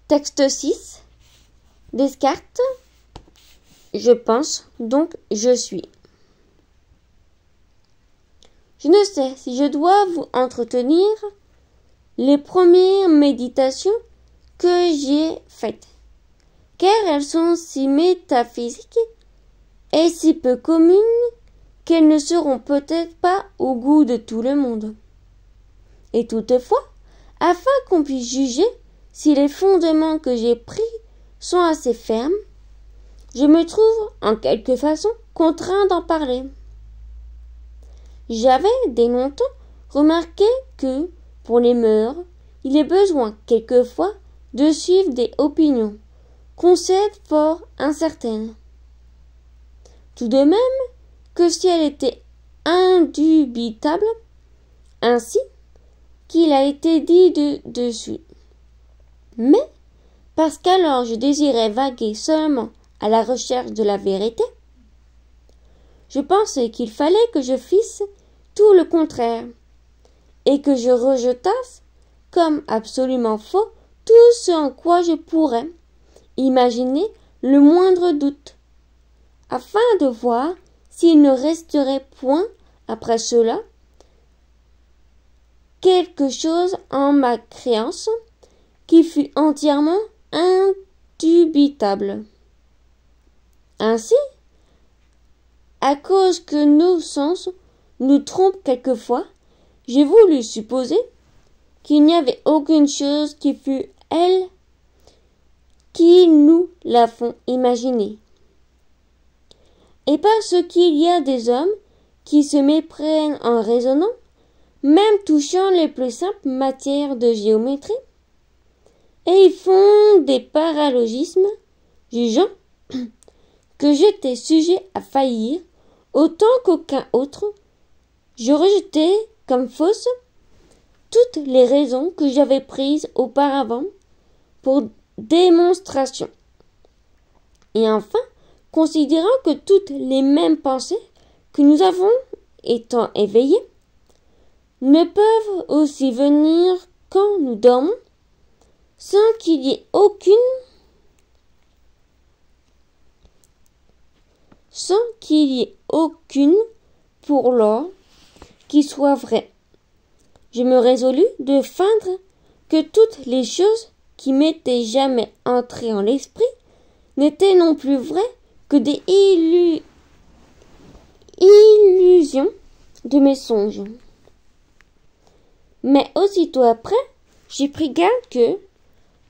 Texte 6. Descartes. Je pense, donc je suis. Je ne sais si je dois vous entretenir les premières méditations que j'ai faites, car elles sont si métaphysiques et si peu communes qu'elles ne seront peut-être pas au goût de tout le monde. Et toutefois, afin qu'on puisse juger si les fondements que j'ai pris sont assez fermes, je me trouve en quelque façon contraint d'en parler. J'avais dès longtemps remarqué que, pour les mœurs, il est besoin quelquefois de suivre des opinions qu'on sait fort incertaines. Tout de même que si elle était indubitable, ainsi qu'il a été dit dessus. Mais, parce qu'alors je désirais vaguer seulement à la recherche de la vérité, je pensais qu'il fallait que je fisse tout le contraire, et que je rejetasse comme absolument faux tout ce en quoi je pourrais imaginer le moindre doute, afin de voir s'il ne resterait point, après cela, quelque chose en ma créance qui fût entièrement indubitable. Ainsi, à cause que nos sens nous trompent quelquefois, j'ai voulu supposer qu'il n'y avait aucune chose qui fût elle qui nous la font imaginer. Et parce qu'il y a des hommes qui se méprennent en raisonnant, même touchant les plus simples matières de géométrie, et ils font des paralogismes, jugeant que j'étais sujet à faillir autant qu'aucun autre, je rejetai comme fausses toutes les raisons que j'avais prises auparavant pour démonstration. Et enfin, considérant que toutes les mêmes pensées que nous avons étant éveillées ne peuvent aussi venir quand nous dormons, sans qu'il y ait aucune pour lors qui soit vraie. Je me résolus de feindre que toutes les choses qui m'étaient jamais entrées en l'esprit n'étaient non plus vraies que des illusions de mes songes. Mais aussitôt après, j'ai pris garde que,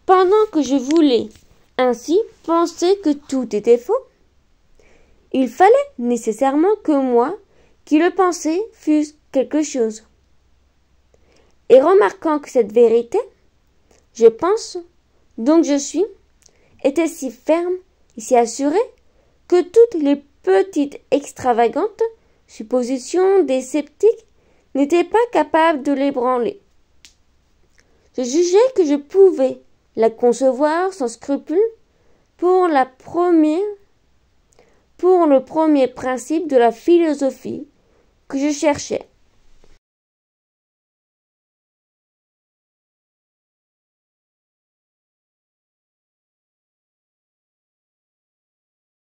pendant que je voulais ainsi penser que tout était faux, il fallait nécessairement que moi, qui le pensais, fusse quelque chose. Et remarquant que cette vérité, je pense, donc je suis, était si ferme et si assurée que toutes les petites extravagantes suppositions des sceptiques n'étaient pas capables de l'ébranler. Je jugeais que je pouvais la concevoir sans scrupule pour le premier principe de la philosophie que je cherchais,